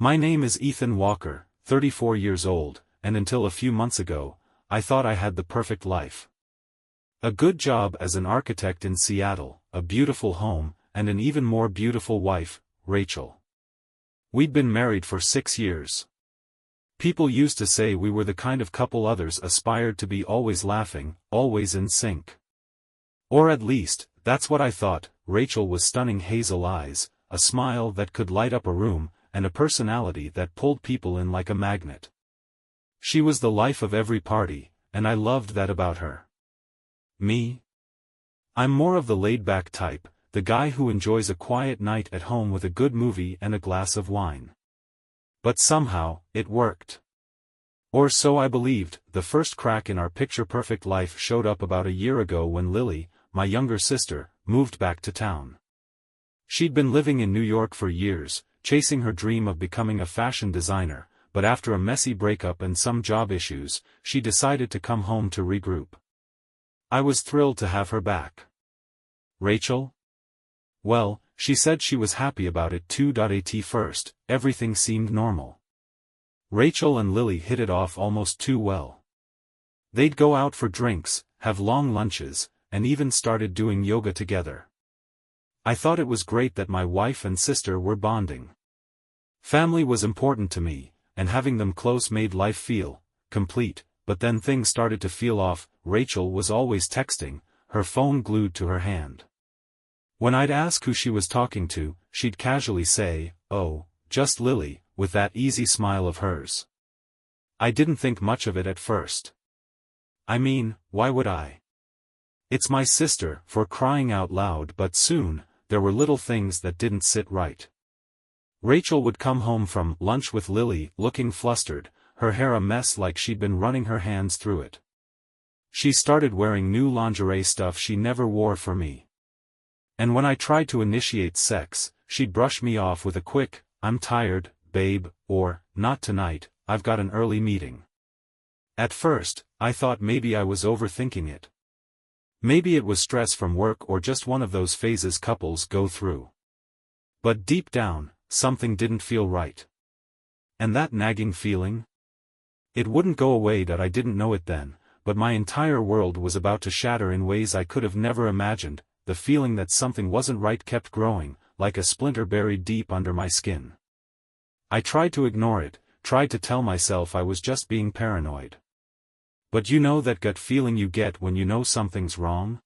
My name is Ethan Walker, 34 years old, and until a few months ago, I thought I had the perfect life. A good job as an architect in Seattle, a beautiful home, and an even more beautiful wife, Rachel. We'd been married for 6 years. People used to say we were the kind of couple others aspired to be, always laughing, always in sync. Or at least, that's what I thought. Rachel was stunning, hazel eyes, a smile that could light up a room, and a personality that pulled people in like a magnet. She was the life of every party, and I loved that about her. Me? I'm more of the laid-back type, the guy who enjoys a quiet night at home with a good movie and a glass of wine. But somehow, it worked. Or so I believed. The first crack in our picture-perfect life showed up about a year ago when Lily, my younger sister, moved back to town. She'd been living in New York for years, chasing her dream of becoming a fashion designer, but after a messy breakup and some job issues, she decided to come home to regroup. I was thrilled to have her back. Rachel? Well, she said she was happy about it too. At first, everything seemed normal. Rachel and Lily hit it off almost too well. They'd go out for drinks, have long lunches, and even started doing yoga together. I thought it was great that my wife and sister were bonding. Family was important to me, and having them close made life feel complete, but then things started to feel off. Rachel was always texting, her phone glued to her hand. When I'd ask who she was talking to, she'd casually say, "Oh, just Lily," with that easy smile of hers. I didn't think much of it at first. I mean, why would I? It's my sister, for crying out loud. But soon, there were little things that didn't sit right. Rachel would come home from lunch with Lily looking flustered, her hair a mess like she'd been running her hands through it. She started wearing new lingerie, stuff she never wore for me. And when I tried to initiate sex, she'd brush me off with a quick, "I'm tired, babe," or, "Not tonight, I've got an early meeting." At first, I thought maybe I was overthinking it. Maybe it was stress from work or just one of those phases couples go through. But deep down, something didn't feel right. And that nagging feeling? It wouldn't go away. I didn't know it then, but my entire world was about to shatter in ways I could have never imagined. The feeling that something wasn't right kept growing, like a splinter buried deep under my skin. I tried to ignore it, tried to tell myself I was just being paranoid. But you know that gut feeling you get when you know something's wrong?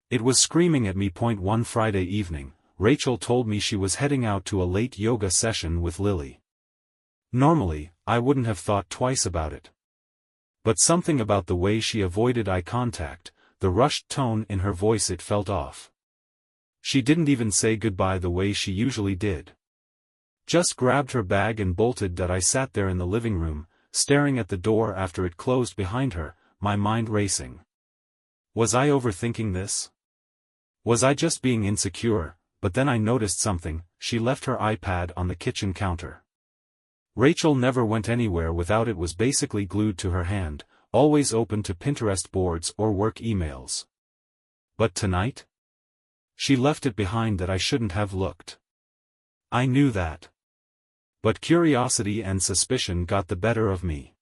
It was screaming at me. One Friday evening, Rachel told me she was heading out to a late yoga session with Lily. Normally, I wouldn't have thought twice about it. But something about the way she avoided eye contact, the rushed tone in her voice, it felt off. She didn't even say goodbye the way she usually did. Just grabbed her bag and bolted. I sat there in the living room, staring at the door after it closed behind her, my mind racing. Was I overthinking this? Was I just being insecure? But then I noticed something. She left her iPad on the kitchen counter. Rachel never went anywhere without it. Was basically glued to her hand, always open to Pinterest boards or work emails. But tonight? She left it behind. That I shouldn't have looked. I knew that. But curiosity and suspicion got the better of me.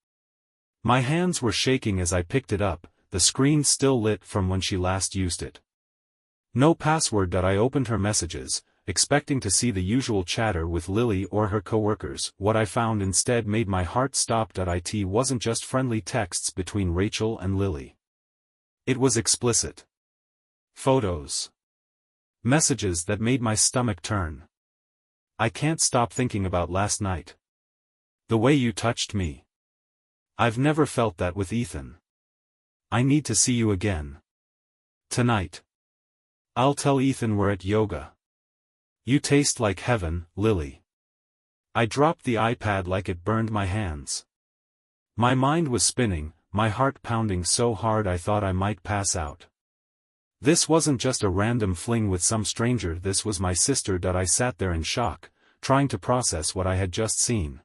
My hands were shaking as I picked it up, the screen still lit from when she last used it. No password. I opened her messages, expecting to see the usual chatter with Lily or her coworkers. What I found instead made my heart stop. It wasn't just friendly texts between Rachel and Lily. It was explicit. Photos. Messages that made my stomach turn. "I can't stop thinking about last night. The way you touched me. I've never felt that with Ethan. I need to see you again. Tonight. I'll tell Ethan we're at yoga. You taste like heaven, Lily." I dropped the iPad like it burned my hands. My mind was spinning, my heart pounding so hard I thought I might pass out. This wasn't just a random fling with some stranger. This was my sister. I sat there in shock, trying to process what I had just seen.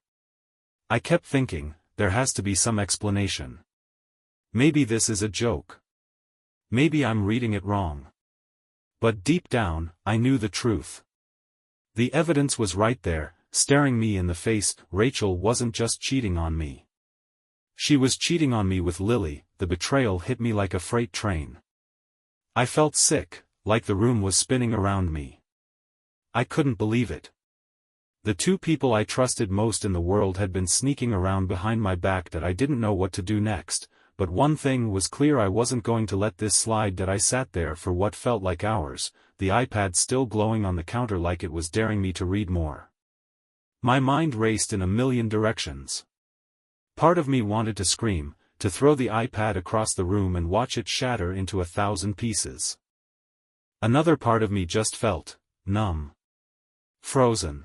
I kept thinking, there has to be some explanation. Maybe this is a joke. Maybe I'm reading it wrong. But deep down, I knew the truth. The evidence was right there, staring me in the face. Rachel wasn't just cheating on me. She was cheating on me with Lily. The betrayal hit me like a freight train. I felt sick, like the room was spinning around me. I couldn't believe it. The two people I trusted most in the world had been sneaking around behind my back that I didn't know what to do next, but one thing was clear: I wasn't going to let this slide. That I sat there for what felt like hours, the iPad still glowing on the counter like it was daring me to read more. My mind raced in a million directions. Part of me wanted to scream, to throw the iPad across the room and watch it shatter into 1,000 pieces. Another part of me just felt numb. Frozen.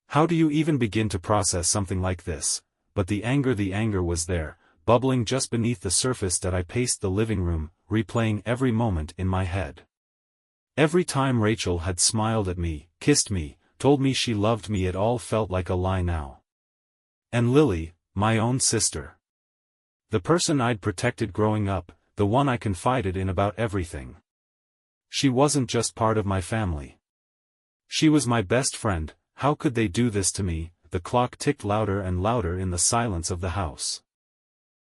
How do you even begin to process something like this? But the anger was there, bubbling just beneath the surface. That I paced the living room, replaying every moment in my head. Every time Rachel had smiled at me, kissed me, told me she loved me, it all felt like a lie now. And Lily, my own sister. The person I'd protected growing up, the one I confided in about everything. She wasn't just part of my family. She was my best friend. How could they do this to me? The clock ticked louder and louder in the silence of the house.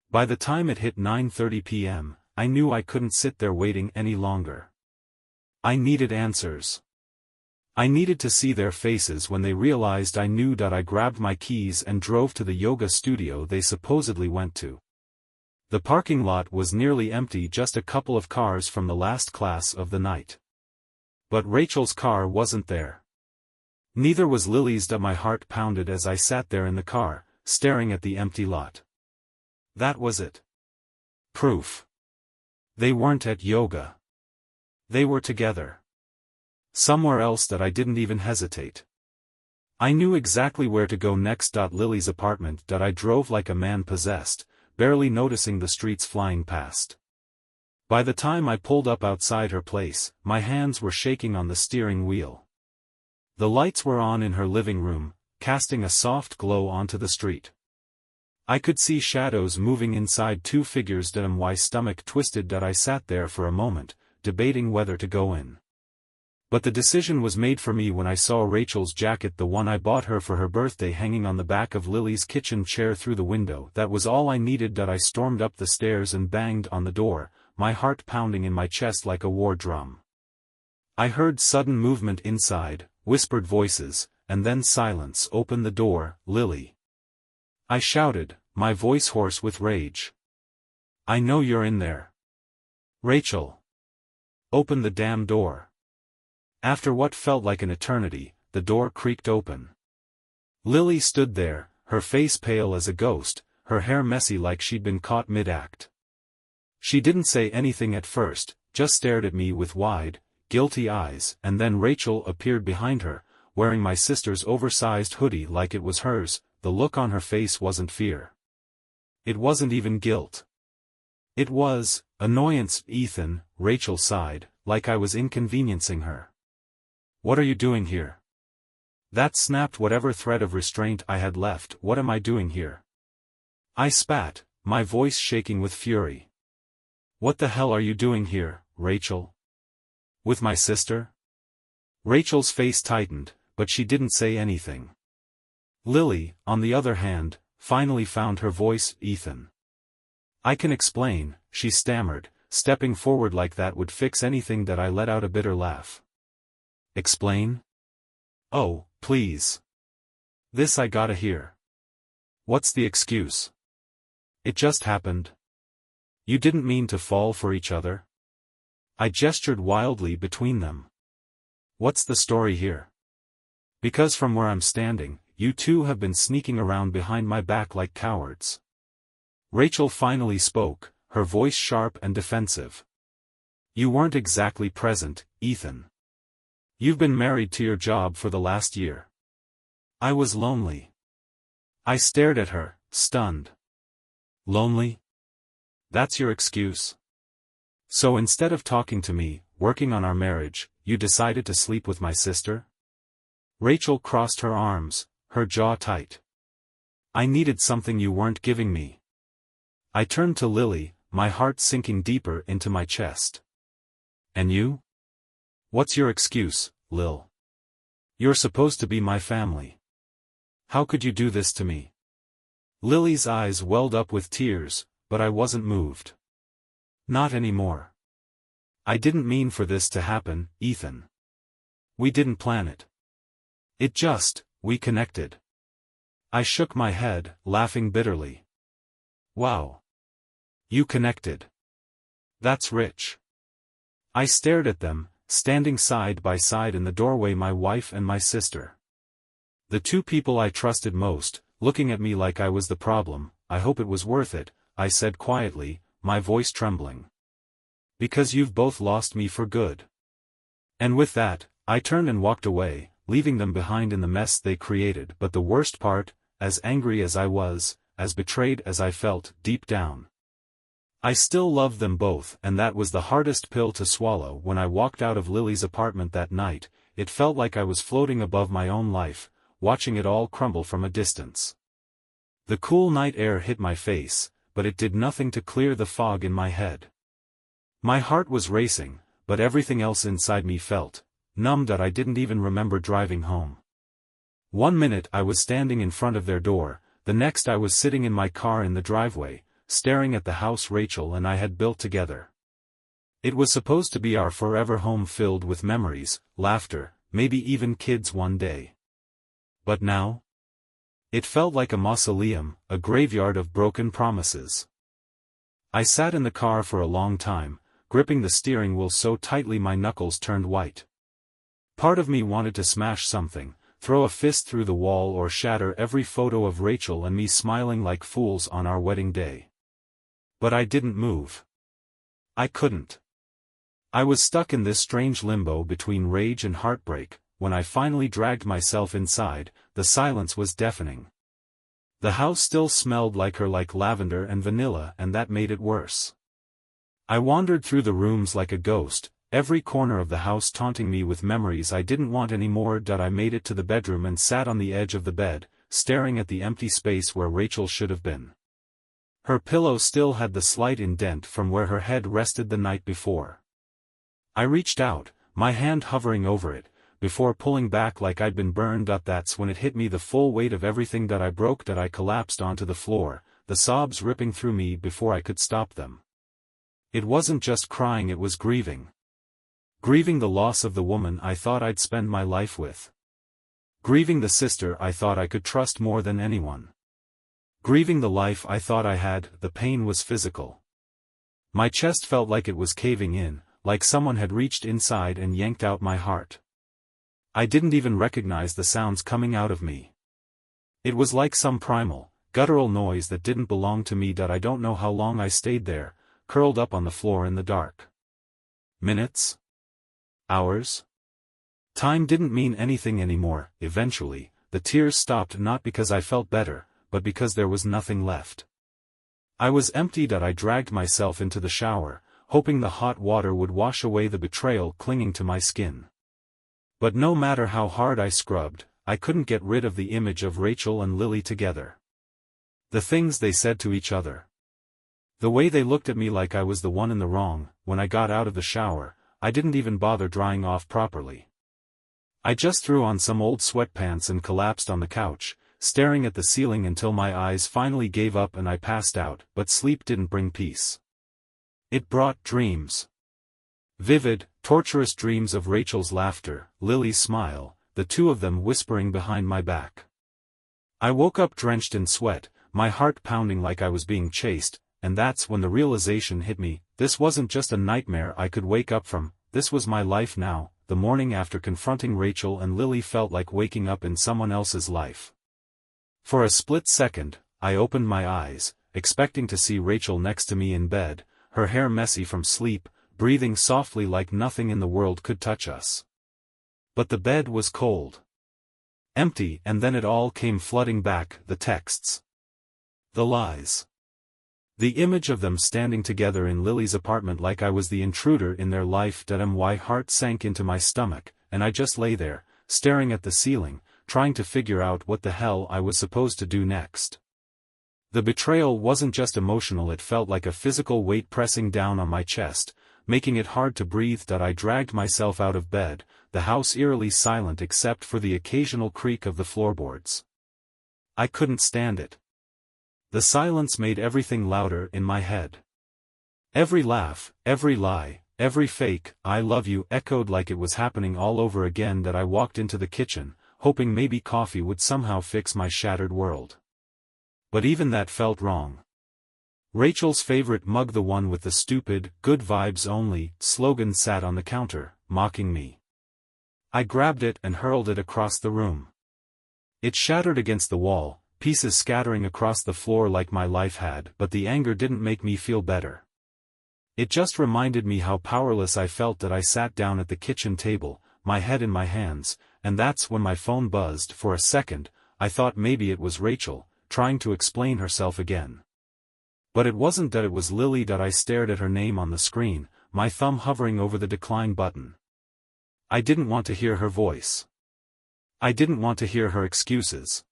By the time it hit 9:30 p.m., I knew I couldn't sit there waiting any longer. I needed answers. I needed to see their faces when they realized I knew. I grabbed my keys and drove to the yoga studio they supposedly went to. The parking lot was nearly empty, just a couple of cars from the last class of the night. But Rachel's car wasn't there. Neither was Lily's. My heart pounded as I sat there in the car, staring at the empty lot. That was it. Proof. They weren't at yoga. They were together. Somewhere else that I didn't even hesitate. I knew exactly where to go next. Lily's apartment. I drove like a man possessed, barely noticing the streets flying past. By the time I pulled up outside her place, my hands were shaking on the steering wheel. The lights were on in her living room, casting a soft glow onto the street. I could see shadows moving inside two figures. My stomach twisted. I sat there for a moment, debating whether to go in. But the decision was made for me when I saw Rachel's jacket, the one I bought her for her birthday, hanging on the back of Lily's kitchen chair through the window. That was all I needed. I stormed up the stairs and banged on the door, my heart pounding in my chest like a war drum. I heard sudden movement inside, whispered voices, and then silence. Open the door, Lily. I shouted, my voice hoarse with rage. I know you're in there. Rachel. Open the damn door. After what felt like an eternity, the door creaked open. Lily stood there, her face pale as a ghost, her hair messy like she'd been caught mid-act. She didn't say anything at first, just stared at me with wide, guilty eyes, and then Rachel appeared behind her, wearing my sister's oversized hoodie like it was hers. The look on her face wasn't fear. It wasn't even guilt. It was annoyance. Ethan, Rachel sighed, like I was inconveniencing her. What are you doing here? That snapped whatever thread of restraint I had left. What am I doing here? I spat, my voice shaking with fury. What the hell are you doing here, Rachel? With my sister? Rachel's face tightened, but she didn't say anything. Lily, on the other hand, finally found her voice. Ethan. I can explain, she stammered, stepping forward like that would fix anything. I let out a bitter laugh. Explain? Oh, please. This I gotta hear. What's the excuse? It just happened. You didn't mean to fall for each other? I gestured wildly between them. What's the story here? Because from where I'm standing, you two have been sneaking around behind my back like cowards. Rachel finally spoke, her voice sharp and defensive. You weren't exactly present, Ethan. You've been married to your job for the last year. I was lonely. I stared at her, stunned. Lonely? That's your excuse? So instead of talking to me, working on our marriage, you decided to sleep with my sister? Rachel crossed her arms, her jaw tight. I needed something you weren't giving me. I turned to Lily, my heart sinking deeper into my chest. And you? What's your excuse, Lil? You're supposed to be my family. How could you do this to me? Lily's eyes welled up with tears, but I wasn't moved. Not anymore. I didn't mean for this to happen, Ethan. We didn't plan it. We connected. I shook my head, laughing bitterly. Wow. You connected. That's rich. I stared at them, standing side by side in the doorway, my wife and my sister. The two people I trusted most, looking at me like I was the problem. I hope it was worth it, I said quietly, my voice trembling. Because you've both lost me for good. And with that, I turned and walked away, leaving them behind in the mess they created. But the worst part, as angry as I was, as betrayed as I felt deep down, I still loved them both, and that was the hardest pill to swallow. When I walked out of Lily's apartment that night, it felt like I was floating above my own life, watching it all crumble from a distance. The cool night air hit my face, but it did nothing to clear the fog in my head. My heart was racing, but everything else inside me felt numb that I didn't even remember driving home. One minute I was standing in front of their door, the next I was sitting in my car in the driveway, staring at the house Rachel and I had built together. It was supposed to be our forever home filled with memories, laughter, maybe even kids one day. But now? It felt like a mausoleum, a graveyard of broken promises. I sat in the car for a long time, gripping the steering wheel so tightly my knuckles turned white. Part of me wanted to smash something, throw a fist through the wall or shatter every photo of Rachel and me smiling like fools on our wedding day. But I didn't move. I couldn't. I was stuck in this strange limbo between rage and heartbreak. When I finally dragged myself inside, the silence was deafening. The house still smelled like her, like lavender and vanilla, and that made it worse. I wandered through the rooms like a ghost, every corner of the house taunting me with memories I didn't want anymore. I made it to the bedroom and sat on the edge of the bed, staring at the empty space where Rachel should have been. Her pillow still had the slight indent from where her head rested the night before. I reached out, my hand hovering over it, before pulling back like I'd been burned. That's when it hit me, the full weight of everything that I broke. I collapsed onto the floor, the sobs ripping through me before I could stop them. It wasn't just crying, it was grieving. Grieving the loss of the woman I thought I'd spend my life with. Grieving the sister I thought I could trust more than anyone. Grieving the life I thought I had. The pain was physical. My chest felt like it was caving in, like someone had reached inside and yanked out my heart. I didn't even recognize the sounds coming out of me. It was like some primal, guttural noise that didn't belong to me. I don't know how long I stayed there, curled up on the floor in the dark. Minutes? Hours? Time didn't mean anything anymore. Eventually, the tears stopped, not because I felt better, but because there was nothing left. I was empty. I dragged myself into the shower, hoping the hot water would wash away the betrayal clinging to my skin. But no matter how hard I scrubbed, I couldn't get rid of the image of Rachel and Lily together. The things they said to each other. The way they looked at me like I was the one in the wrong. When I got out of the shower, I didn't even bother drying off properly. I just threw on some old sweatpants and collapsed on the couch, staring at the ceiling until my eyes finally gave up and I passed out. But sleep didn't bring peace. It brought dreams. Vivid, torturous dreams of Rachel's laughter, Lily's smile, the two of them whispering behind my back. I woke up drenched in sweat, my heart pounding like I was being chased, and that's when the realization hit me. This wasn't just a nightmare I could wake up from, this was my life now. The morning after confronting Rachel and Lily felt like waking up in someone else's life. For a split second, I opened my eyes, expecting to see Rachel next to me in bed, her hair messy from sleep, breathing softly like nothing in the world could touch us. But the bed was cold. Empty, and then it all came flooding back, the texts. The lies. The image of them standing together in Lily's apartment like I was the intruder in their life. My heart sank into my stomach, and I just lay there, staring at the ceiling, trying to figure out what the hell I was supposed to do next. The betrayal wasn't just emotional, it felt like a physical weight pressing down on my chest, making it hard to breathe. I dragged myself out of bed, the house eerily silent except for the occasional creak of the floorboards. I couldn't stand it. The silence made everything louder in my head. Every laugh, every lie, every fake "I love you" echoed like it was happening all over again. That I walked into the kitchen, hoping maybe coffee would somehow fix my shattered world. But even that felt wrong. Rachel's favorite mug, the one with the stupid, "good vibes only" slogan, sat on the counter, mocking me. I grabbed it and hurled it across the room. It shattered against the wall, pieces scattering across the floor like my life had, but the anger didn't make me feel better. It just reminded me how powerless I felt. That I sat down at the kitchen table, my head in my hands, and that's when my phone buzzed. For a second, I thought maybe it was Rachel, trying to explain herself again. But it wasn't. That it was Lily. That I stared at her name on the screen, my thumb hovering over the decline button. I didn't want to hear her voice. I didn't want to hear her excuses.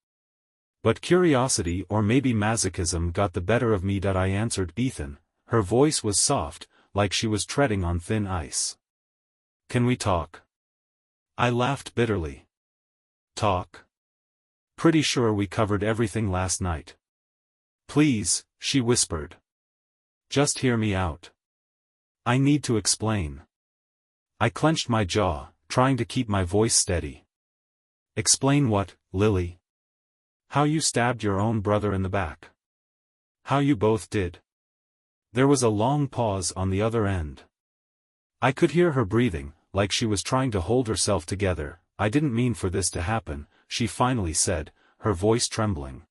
But curiosity, or maybe masochism, got the better of me. That I answered, "Ethan." Her voice was soft, like she was treading on thin ice. "Can we talk?" I laughed bitterly. "Talk? Pretty sure we covered everything last night." "Please," she whispered. "Just hear me out. I need to explain." I clenched my jaw, trying to keep my voice steady. "Explain what, Lily? How you stabbed your own brother in the back? How you both did?" There was a long pause on the other end. I could hear her breathing, like she was trying to hold herself together. "I didn't mean for this to happen," she finally said, her voice trembling.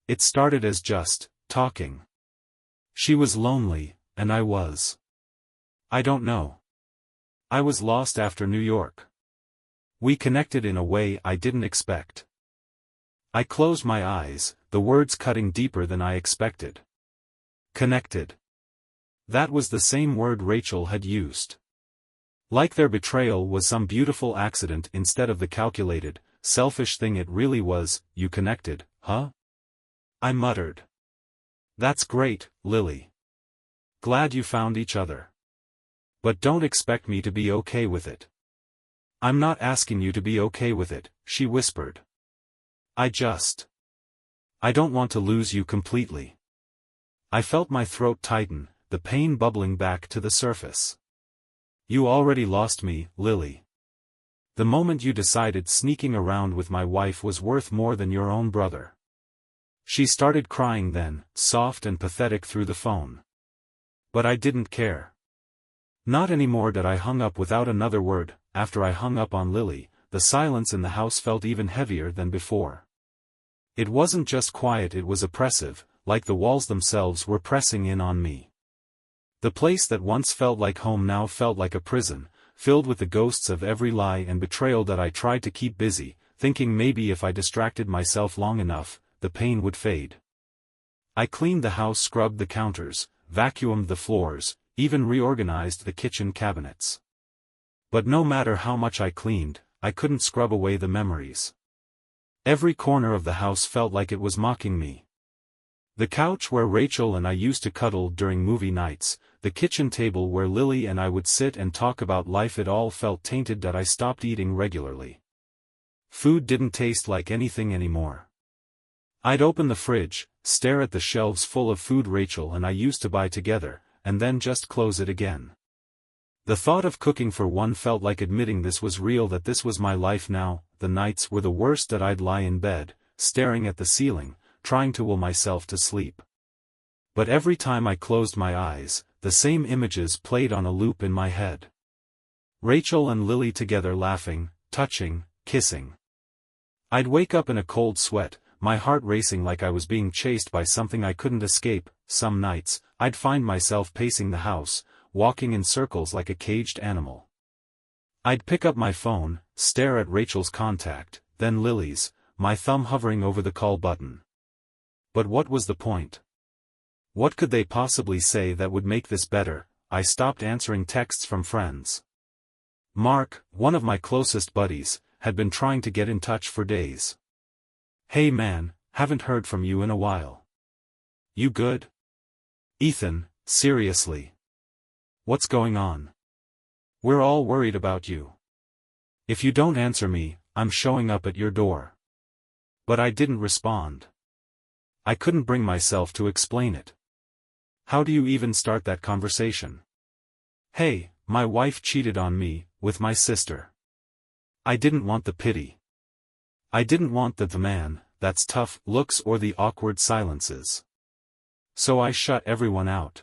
"It started as just talking. She was lonely, and I was. I don't know. I was lost after New York. We connected in a way I didn't expect." I closed my eyes, the words cutting deeper than I expected. Connected. That was the same word Rachel had used. Like their betrayal was some beautiful accident instead of the calculated, selfish thing it really was. "You connected, huh?" I muttered. "That's great, Lily. Glad you found each other. But don't expect me to be okay with it." "I'm not asking you to be okay with it," she whispered. I don't want to lose you completely." I felt my throat tighten, the pain bubbling back to the surface. "You already lost me, Lily. The moment you decided sneaking around with my wife was worth more than your own brother." She started crying then, soft and pathetic through the phone. But I didn't care. Not anymore. That I hung up without another word. After I hung up on Lily, the silence in the house felt even heavier than before. It wasn't just quiet, it was oppressive, like the walls themselves were pressing in on me. The place that once felt like home now felt like a prison, filled with the ghosts of every lie and betrayal. That I tried to keep busy, thinking maybe if I distracted myself long enough, the pain would fade. I cleaned the house, scrubbed the counters, vacuumed the floors, even reorganized the kitchen cabinets. But no matter how much I cleaned, I couldn't scrub away the memories. Every corner of the house felt like it was mocking me. The couch where Rachel and I used to cuddle during movie nights, the kitchen table where Lily and I would sit and talk about life, it all felt tainted. That I stopped eating regularly. Food didn't taste like anything anymore. I'd open the fridge, stare at the shelves full of food Rachel and I used to buy together, and then just close it again. The thought of cooking for one felt like admitting this was real, that this was my life now. The nights were the worst. That I'd lie in bed, staring at the ceiling, trying to will myself to sleep. But every time I closed my eyes, the same images played on a loop in my head. Rachel and Lily together, laughing, touching, kissing. I'd wake up in a cold sweat, my heart racing like I was being chased by something I couldn't escape. Some nights, I'd find myself pacing the house, walking in circles like a caged animal. I'd pick up my phone, stare at Rachel's contact, then Lily's, my thumb hovering over the call button. But what was the point? What could they possibly say that would make this better? I stopped answering texts from friends. Mark, one of my closest buddies, had been trying to get in touch for days. "Hey man, haven't heard from you in a while. You good?" "Ethan, seriously. What's going on? We're all worried about you. If you don't answer me, I'm showing up at your door." But I didn't respond. I couldn't bring myself to explain it. How do you even start that conversation? Hey, my wife cheated on me, with my sister. I didn't want the pity. I didn't want the man, that's tough looks or the awkward silences. So I shut everyone out.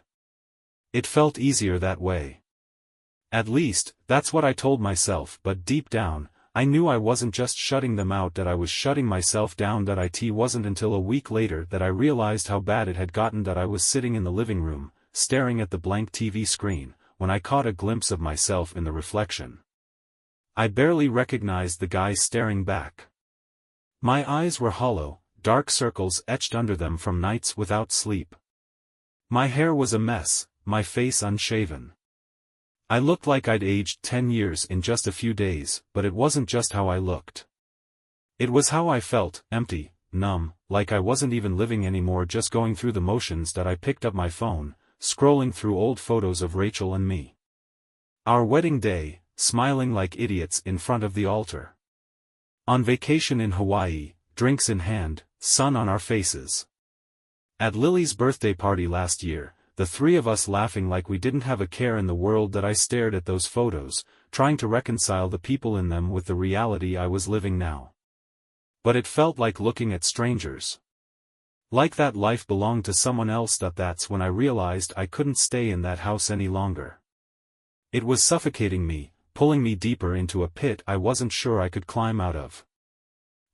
It felt easier that way. At least, that's what I told myself, but deep down, I knew I wasn't just shutting them out, that I was shutting myself down. That it wasn't until a week later that I realized how bad it had gotten. That I was sitting in the living room, staring at the blank TV screen, when I caught a glimpse of myself in the reflection. I barely recognized the guy staring back. My eyes were hollow, dark circles etched under them from nights without sleep. My hair was a mess, my face unshaven. I looked like I'd aged 10 years in just a few days, but it wasn't just how I looked. It was how I felt, empty, numb, like I wasn't even living anymore, just going through the motions. That I picked up my phone, scrolling through old photos of Rachel and me. Our wedding day, smiling like idiots in front of the altar. On vacation in Hawaii, drinks in hand, sun on our faces. At Lily's birthday party last year, the three of us laughing like we didn't have a care in the world. That I stared at those photos, trying to reconcile the people in them with the reality I was living now. But it felt like looking at strangers. Like that life belonged to someone else. That's when I realized I couldn't stay in that house any longer. It was suffocating me, pulling me deeper into a pit I wasn't sure I could climb out of.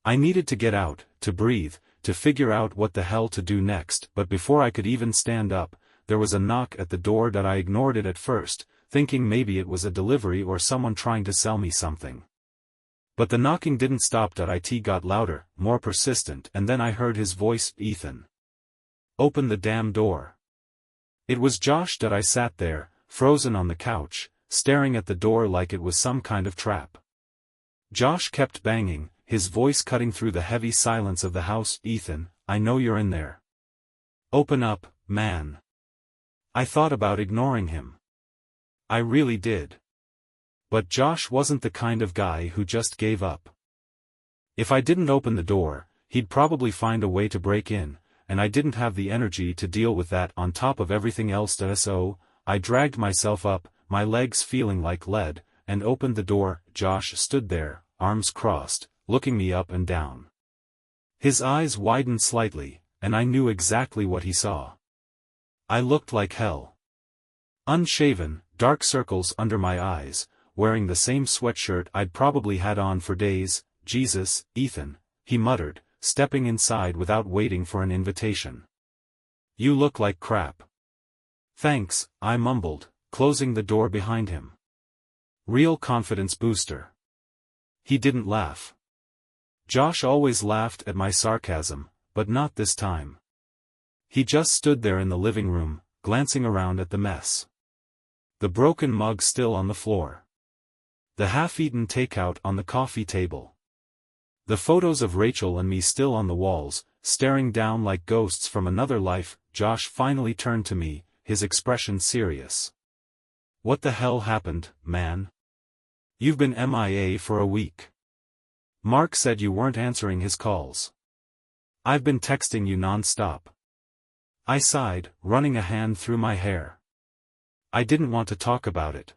I needed to get out, to breathe, to figure out what the hell to do next. But before I could even stand up, there was a knock at the door. That I ignored it at first, thinking maybe it was a delivery or someone trying to sell me something. But the knocking didn't stop. It got louder, more persistent, and then I heard his voice, "Ethan. Open the damn door." It was Josh. I sat there, frozen on the couch, staring at the door like it was some kind of trap. Josh kept banging, his voice cutting through the heavy silence of the house. "Ethan, I know you're in there. Open up, man." I thought about ignoring him. I really did. But Josh wasn't the kind of guy who just gave up. If I didn't open the door, he'd probably find a way to break in, and I didn't have the energy to deal with that on top of everything else. So, I dragged myself up, my legs feeling like lead, and opened the door. Josh stood there, arms crossed, looking me up and down. His eyes widened slightly, and I knew exactly what he saw. I looked like hell. Unshaven, dark circles under my eyes, wearing the same sweatshirt I'd probably had on for days. "Jesus, Ethan," he muttered, stepping inside without waiting for an invitation. "You look like crap." "Thanks," I mumbled, closing the door behind him. Real confidence booster. He didn't laugh. Josh always laughed at my sarcasm, but not this time. He just stood there in the living room, glancing around at the mess. The broken mug still on the floor. The half-eaten takeout on the coffee table. The photos of Rachel and me still on the walls, staring down like ghosts from another life. Josh finally turned to me, his expression serious. "What the hell happened, man? You've been MIA for a week. Mark said you weren't answering his calls. I've been texting you non-stop." I sighed, running a hand through my hair. I didn't want to talk about it.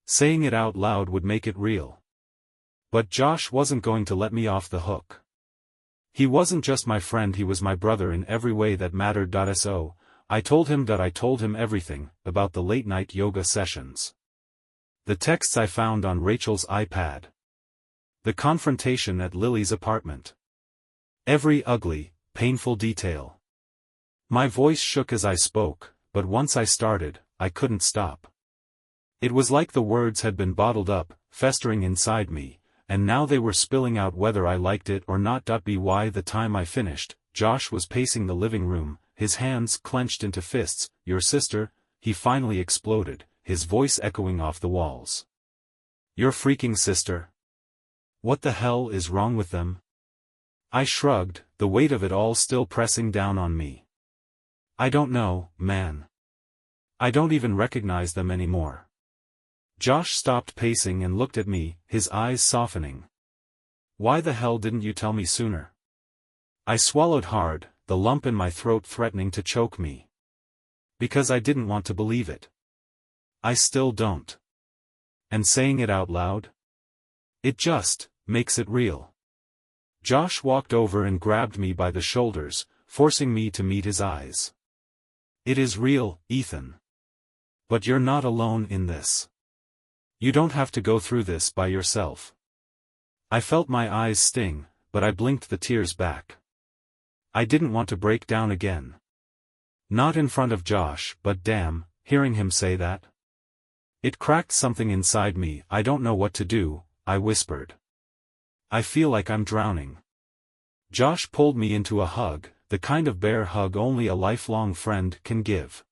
Saying it out loud would make it real. But Josh wasn't going to let me off the hook. He wasn't just my friend, he was my brother in every way that mattered. So, I told him everything, about the late-night yoga sessions. The texts I found on Rachel's iPad. The confrontation at Lily's apartment. Every ugly, painful detail. My voice shook as I spoke, but once I started, I couldn't stop. It was like the words had been bottled up, festering inside me, and now they were spilling out whether I liked it or not. By the time I finished, Josh was pacing the living room, his hands clenched into fists. "Your sister," he finally exploded, his voice echoing off the walls. "Your freaking sister? What the hell is wrong with them?" I shrugged, the weight of it all still pressing down on me. "I don't know, man. I don't even recognize them anymore." Josh stopped pacing and looked at me, his eyes softening. "Why the hell didn't you tell me sooner? I swallowed hard, the lump in my throat threatening to choke me. Because I didn't want to believe it. I still don't. And saying it out loud? It just makes it real. Josh walked over and grabbed me by the shoulders, forcing me to meet his eyes. It is real, Ethan. But you're not alone in this. You don't have to go through this by yourself. I felt my eyes sting, but I blinked the tears back. I didn't want to break down again. Not in front of Josh, but damn, hearing him say that. It cracked something inside me. I don't know what to do, I whispered. I feel like I'm drowning. Josh pulled me into a hug, the kind of bear hug only a lifelong friend can give.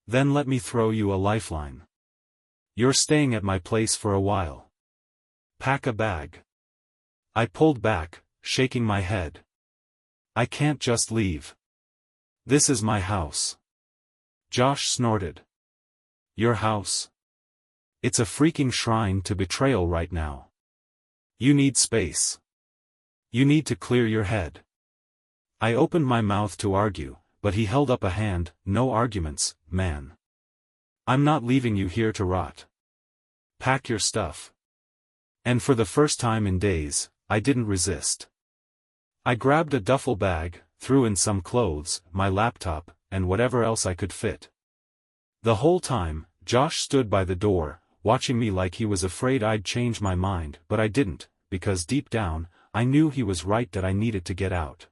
Then let me throw you a lifeline. You're staying at my place for a while. Pack a bag. I pulled back, shaking my head. I can't just leave. This is my house. Josh snorted. Your house? It's a freaking shrine to betrayal right now. You need space. You need to clear your head. I opened my mouth to argue, but he held up a hand. No arguments, man. I'm not leaving you here to rot. Pack your stuff. And for the first time in days, I didn't resist. I grabbed a duffel bag, threw in some clothes, my laptop, and whatever else I could fit. The whole time, Josh stood by the door, watching me like he was afraid I'd change my mind, but I didn't, because deep down, I knew he was right that I needed to get out.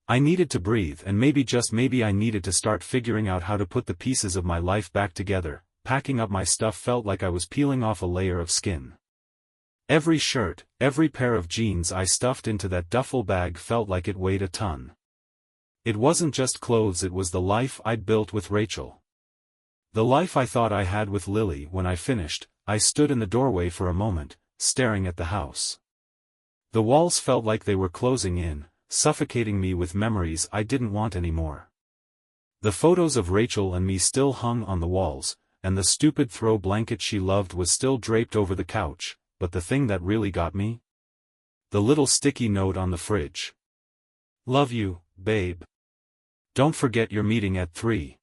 I needed to breathe, and maybe just maybe I needed to start figuring out how to put the pieces of my life back together. Packing up my stuff felt like I was peeling off a layer of skin. Every shirt, every pair of jeans I stuffed into that duffel bag felt like it weighed a ton. It wasn't just clothes, it was the life I'd built with Rachel. The life I thought I had with Lily. When I finished, I stood in the doorway for a moment, staring at the house. The walls felt like they were closing in, suffocating me with memories I didn't want anymore. The photos of Rachel and me still hung on the walls, and the stupid throw blanket she loved was still draped over the couch, but the thing that really got me? The little sticky note on the fridge. Love you, babe. Don't forget your meeting at 3.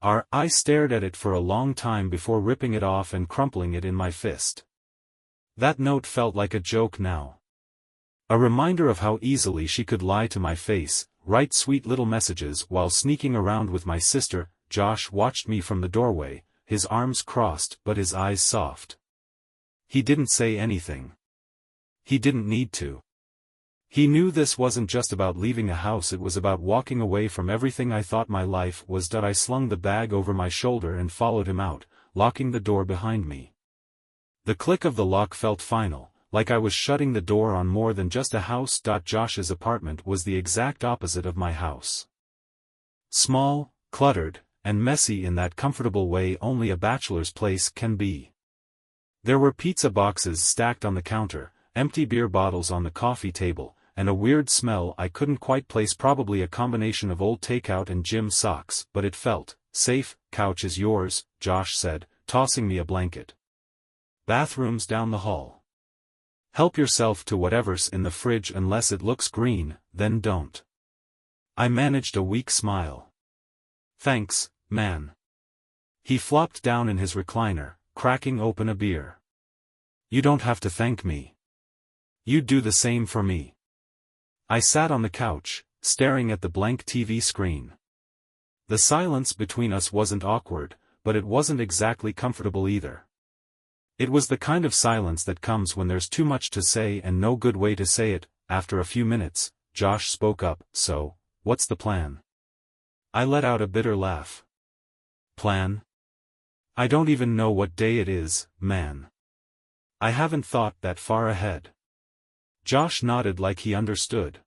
I stared at it for a long time before ripping it off and crumpling it in my fist. That note felt like a joke now. A reminder of how easily she could lie to my face, write sweet little messages while sneaking around with my sister. Josh watched me from the doorway, his arms crossed but his eyes soft. He didn't say anything. He didn't need to. He knew this wasn't just about leaving a house, it was about walking away from everything I thought my life was. I slung the bag over my shoulder and followed him out, locking the door behind me. The click of the lock felt final, like I was shutting the door on more than just a house. Josh's apartment was the exact opposite of my house. Small, cluttered, and messy in that comfortable way only a bachelor's place can be. There were pizza boxes stacked on the counter, empty beer bottles on the coffee table, and a weird smell I couldn't quite place, probably a combination of old takeout and gym socks, but it felt safe. Couch is yours, Josh said, tossing me a blanket. Bathrooms down the hall. Help yourself to whatever's in the fridge unless it looks green, then don't. I managed a weak smile. Thanks, man. He flopped down in his recliner, cracking open a beer. You don't have to thank me. You'd do the same for me. I sat on the couch, staring at the blank TV screen. The silence between us wasn't awkward, but it wasn't exactly comfortable either. It was the kind of silence that comes when there's too much to say and no good way to say it. After a few minutes, Josh spoke up. So, what's the plan? I let out a bitter laugh. Plan? I don't even know what day it is, man. I haven't thought that far ahead. Josh nodded like he understood.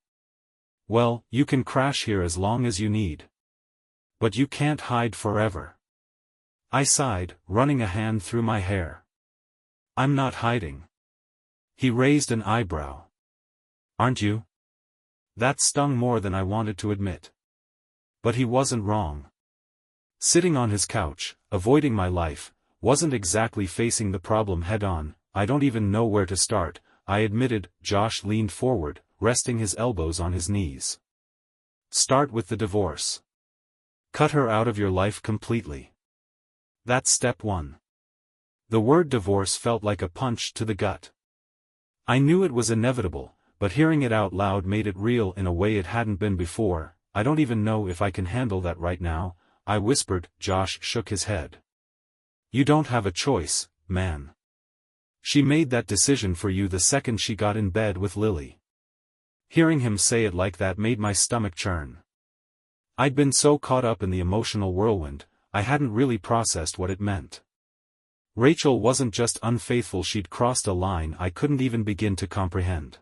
Well, you can crash here as long as you need. But you can't hide forever. I sighed, running a hand through my hair. I'm not hiding. He raised an eyebrow. Aren't you? That stung more than I wanted to admit. But he wasn't wrong. Sitting on his couch, avoiding my life, wasn't exactly facing the problem head-on. I don't even know where to start, I admitted. Josh leaned forward, resting his elbows on his knees. Start with the divorce. Cut her out of your life completely. That's step one. The word divorce felt like a punch to the gut. I knew it was inevitable, but hearing it out loud made it real in a way it hadn't been before. I don't even know if I can handle that right now, I whispered. Josh shook his head. You don't have a choice, man. She made that decision for you the second she got in bed with Lily. Hearing him say it like that made my stomach churn. I'd been so caught up in the emotional whirlwind, I hadn't really processed what it meant. Rachel wasn't just unfaithful, she'd crossed a line I couldn't even begin to comprehend.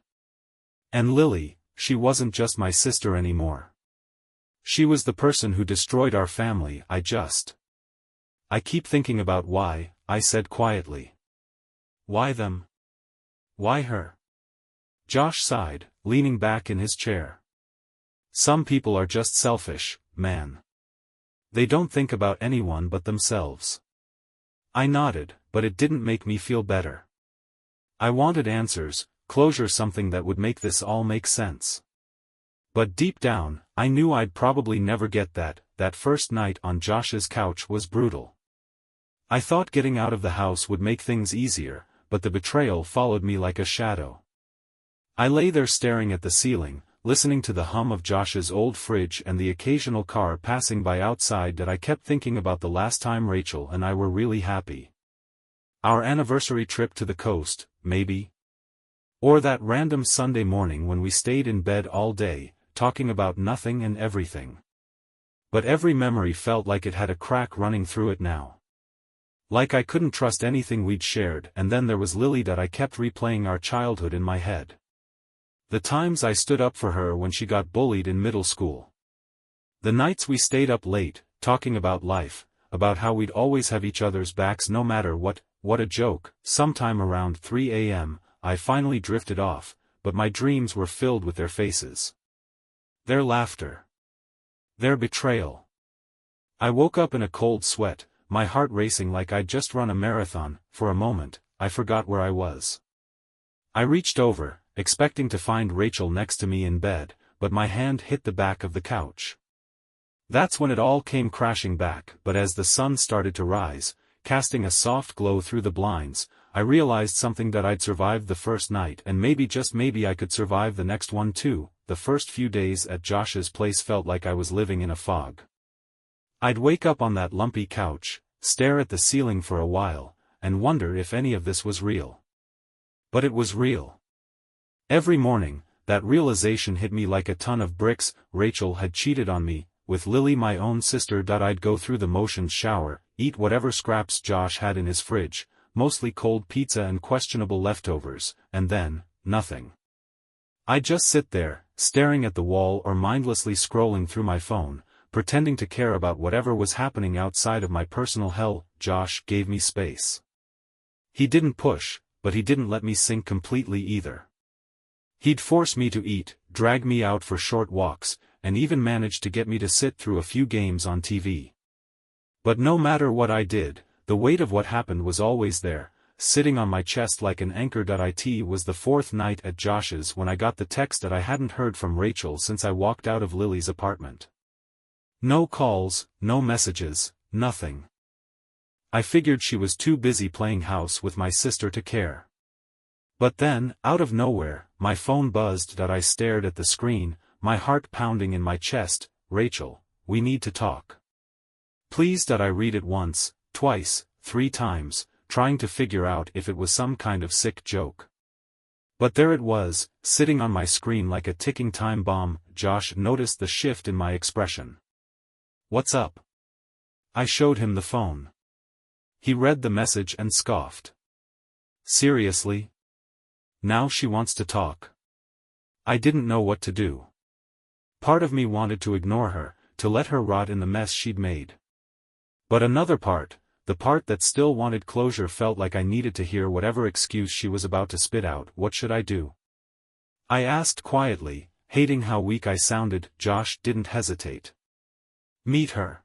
And Lily, she wasn't just my sister anymore. She was the person who destroyed our family. I keep thinking about why, I said quietly. Why them? Why her? Josh sighed, leaning back in his chair. Some people are just selfish, man. They don't think about anyone but themselves. I nodded, but it didn't make me feel better. I wanted answers, closure, something that would make this all make sense. But deep down, I knew I'd probably never get that. That first night on Josh's couch was brutal. I thought getting out of the house would make things easier, but the betrayal followed me like a shadow. I lay there staring at the ceiling, listening to the hum of Josh's old fridge and the occasional car passing by outside. That I kept thinking about the last time Rachel and I were really happy. Our anniversary trip to the coast, maybe? Or that random Sunday morning when we stayed in bed all day, talking about nothing and everything. But every memory felt like it had a crack running through it now. Like I couldn't trust anything we'd shared. And then there was Lily. That I kept replaying our childhood in my head. The times I stood up for her when she got bullied in middle school. The nights we stayed up late, talking about life, about how we'd always have each other's backs no matter what a joke. Sometime around 3 a.m., I finally drifted off, but my dreams were filled with their faces. Their laughter. Their betrayal. I woke up in a cold sweat, my heart racing like I'd just run a marathon. For a moment, I forgot where I was. I reached over, expecting to find Rachel next to me in bed, but my hand hit the back of the couch. That's when it all came crashing back. But as the sun started to rise, casting a soft glow through the blinds, I realized something: that I'd survived the first night, and maybe, just maybe, I could survive the next one too. The first few days at Josh's place felt like I was living in a fog. I'd wake up on that lumpy couch, stare at the ceiling for a while, and wonder if any of this was real. But it was real. Every morning, that realization hit me like a ton of bricks. Rachel had cheated on me, with Lily, my own sister. I'd go through the motions: shower, eat whatever scraps Josh had in his fridge, mostly cold pizza and questionable leftovers, and then, nothing. I'd just sit there, staring at the wall or mindlessly scrolling through my phone, pretending to care about whatever was happening outside of my personal hell. Josh gave me space. He didn't push, but he didn't let me sink completely either. He'd force me to eat, drag me out for short walks, and even managed to get me to sit through a few games on TV. But no matter what I did, the weight of what happened was always there, sitting on my chest like an anchor. It was the fourth night at Josh's when I got the text that I hadn't heard from Rachel since I walked out of Lily's apartment. No calls, no messages, nothing. I figured she was too busy playing house with my sister to care. But then, out of nowhere, my phone buzzed. I stared at the screen, my heart pounding in my chest. Rachel, we need to talk. Please. I read it once, twice, 3 times, trying to figure out if it was some kind of sick joke. But there it was, sitting on my screen like a ticking time bomb. Josh noticed the shift in my expression. What's up? I showed him the phone. He read the message and scoffed. Seriously? Now she wants to talk. I didn't know what to do. Part of me wanted to ignore her, to let her rot in the mess she'd made. But another part, the part that still wanted closure, felt like I needed to hear whatever excuse she was about to spit out. What should I do? I asked quietly, hating how weak I sounded. Josh didn't hesitate. Meet her.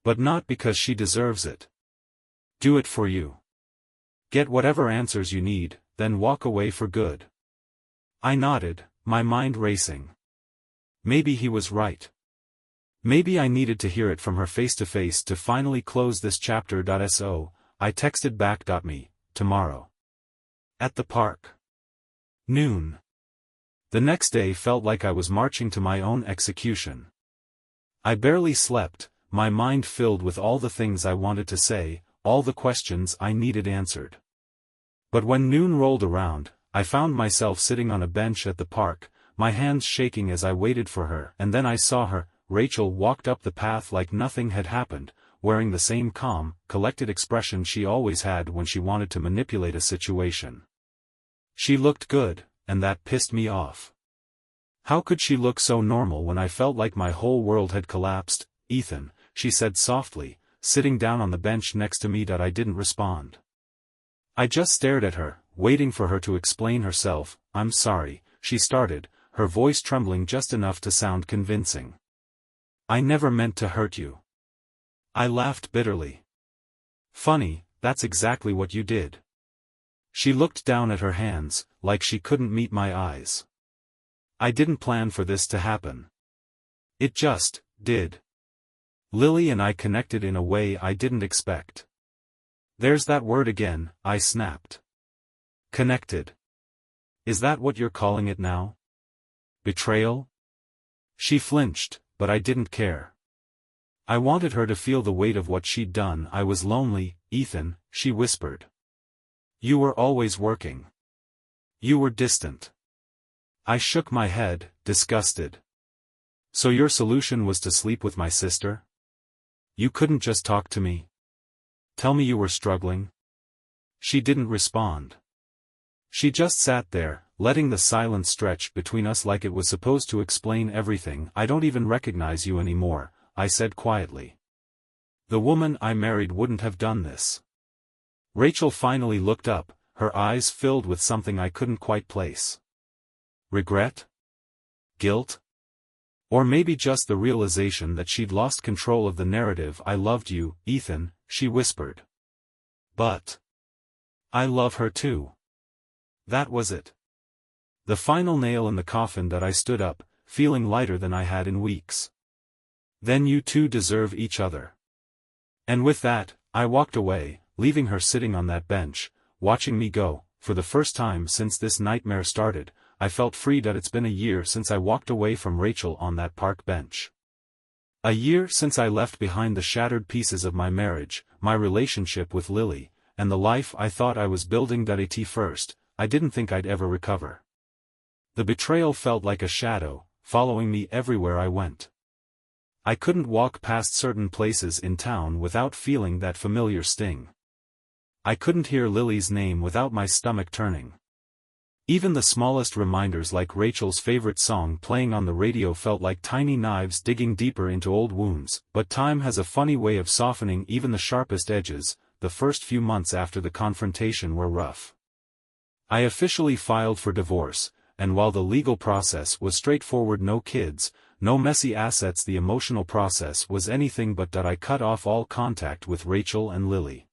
But not because she deserves it. Do it for you. Get whatever answers you need, then walk away for good. I nodded, my mind racing. Maybe he was right. Maybe I needed to hear it from her face to face to finally close this chapter. So, I texted back. Me, tomorrow. At the park. Noon. The next day felt like I was marching to my own execution. I barely slept, my mind filled with all the things I wanted to say, all the questions I needed answered. But when noon rolled around, I found myself sitting on a bench at the park, my hands shaking as I waited for her, and then I saw her. Rachel walked up the path like nothing had happened, wearing the same calm, collected expression she always had when she wanted to manipulate a situation. She looked good, and that pissed me off. How could she look so normal when I felt like my whole world had collapsed? Ethan, she said softly, sitting down on the bench next to me. I didn't respond. I just stared at her, waiting for her to explain herself. I'm sorry, she started, her voice trembling just enough to sound convincing. I never meant to hurt you. I laughed bitterly. Funny, that's exactly what you did. She looked down at her hands, like she couldn't meet my eyes. I didn't plan for this to happen. It just did. Lily and I connected in a way I didn't expect. There's that word again, I snapped. Connected. Is that what you're calling it now? Betrayal? She flinched, but I didn't care. I wanted her to feel the weight of what she'd done. I was lonely, Ethan, she whispered. You were always working. You were distant. I shook my head, disgusted. So your solution was to sleep with my sister? You couldn't just talk to me? Tell me you were struggling? She didn't respond. She just sat there, letting the silence stretch between us like it was supposed to explain everything. I don't even recognize you anymore, I said quietly. The woman I married wouldn't have done this. Rachel finally looked up, her eyes filled with something I couldn't quite place. Regret? Guilt? Or maybe just the realization that she'd lost control of the narrative. I loved you, Ethan, she whispered. But I love her too. That was it. The final nail in the coffin. I stood up, feeling lighter than I had in weeks. Then you two deserve each other. And with that, I walked away, leaving her sitting on that bench, watching me go. For the first time since this nightmare started, I felt freed. It's been a year since I walked away from Rachel on that park bench. A year since I left behind the shattered pieces of my marriage, my relationship with Lily, and the life I thought I was building. At first, I didn't think I'd ever recover. The betrayal felt like a shadow, following me everywhere I went. I couldn't walk past certain places in town without feeling that familiar sting. I couldn't hear Lily's name without my stomach turning. Even the smallest reminders, like Rachel's favorite song playing on the radio, felt like tiny knives digging deeper into old wounds. But time has a funny way of softening even the sharpest edges. The first few months after the confrontation were rough. I officially filed for divorce, and while the legal process was straightforward, no kids, no messy assets, the emotional process was anything but. I cut off all contact with Rachel and Lily.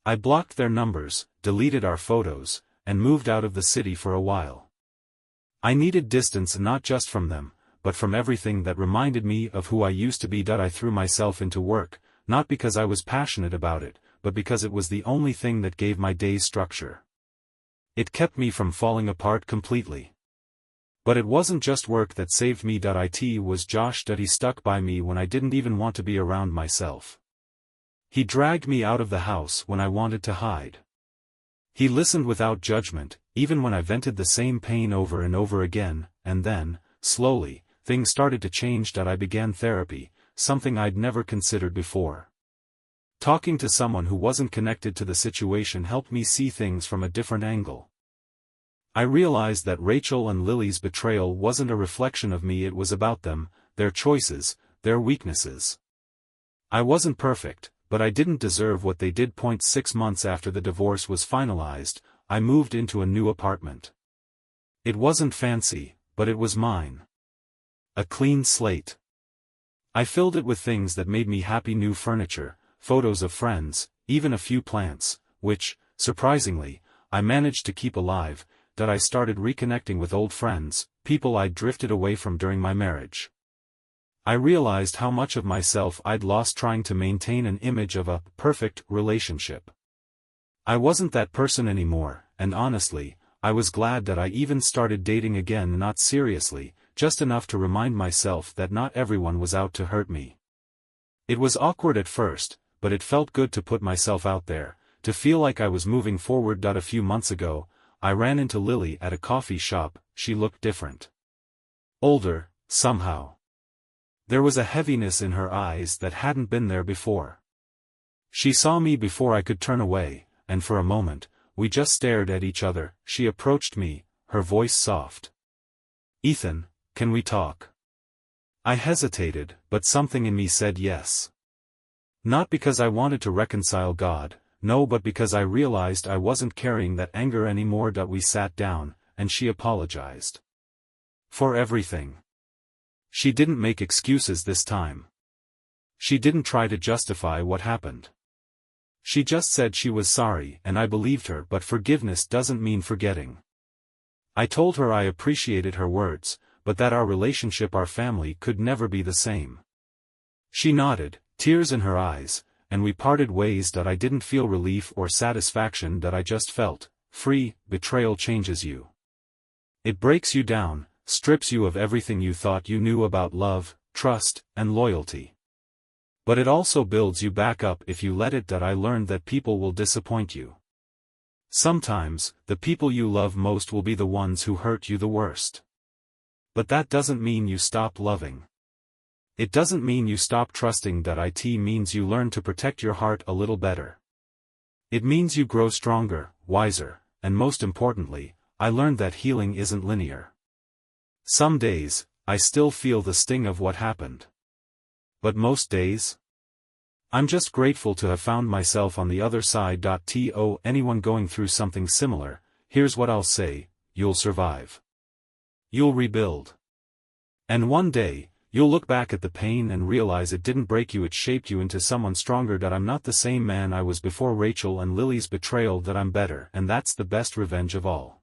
I blocked their numbers, deleted our photos, and moved out of the city for a while. I needed distance, not just from them, but from everything that reminded me of who I used to be. I threw myself into work, not because I was passionate about it, but because it was the only thing that gave my days structure. It kept me from falling apart completely. But it wasn't just work that saved me. It was Josh. He stuck by me when I didn't even want to be around myself. He dragged me out of the house when I wanted to hide. He listened without judgment, even when I vented the same pain over and over again. And then, slowly, things started to change. I began therapy, something I'd never considered before. Talking to someone who wasn't connected to the situation helped me see things from a different angle. I realized that Rachel and Lily's betrayal wasn't a reflection of me. It was about them, their choices, their weaknesses. I wasn't perfect, but I didn't deserve what they did. 6 months after the divorce was finalized, I moved into a new apartment. It wasn't fancy, but it was mine. A clean slate. I filled it with things that made me happy: new furniture, photos of friends, even a few plants, which, surprisingly, I managed to keep alive. that I started reconnecting with old friends, people I'd drifted away from during my marriage. I realized how much of myself I'd lost trying to maintain an image of a perfect relationship. I wasn't that person anymore, and honestly, I was glad that I even started dating again, not seriously, just enough to remind myself that not everyone was out to hurt me. It was awkward at first, but it felt good to put myself out there, to feel like I was moving forward. A few months ago, I ran into Lily at a coffee shop. She looked different. Older, somehow. There was a heaviness in her eyes that hadn't been there before. She saw me before I could turn away, and for a moment, we just stared at each other. She approached me, her voice soft. "Ethan, can we talk?" I hesitated, but something in me said yes. Not because I wanted to reconcile God, no, but because I realized I wasn't carrying that anger anymore. We sat down, and she apologized. For everything. She didn't make excuses this time. She didn't try to justify what happened. She just said she was sorry, and I believed her. But forgiveness doesn't mean forgetting. I told her I appreciated her words, but that our relationship, our family, could never be the same. She nodded, tears in her eyes, and we parted ways. I didn't feel relief or satisfaction. I just felt free. Betrayal changes you. It breaks you down, strips you of everything you thought you knew about love, trust, and loyalty. But it also builds you back up if you let it. I learned that people will disappoint you. Sometimes, the people you love most will be the ones who hurt you the worst. But that doesn't mean you stop loving. It doesn't mean you stop trusting. It means you learn to protect your heart a little better. It means you grow stronger, wiser, and most importantly, I learned that healing isn't linear. Some days, I still feel the sting of what happened. But most days, I'm just grateful to have found myself on the other side. To anyone going through something similar, here's what I'll say: you'll survive. You'll rebuild. And one day, you'll look back at the pain and realize it didn't break you, it shaped you into someone stronger. I'm not the same man I was before Rachel and Lily's betrayal. I'm better, and that's the best revenge of all.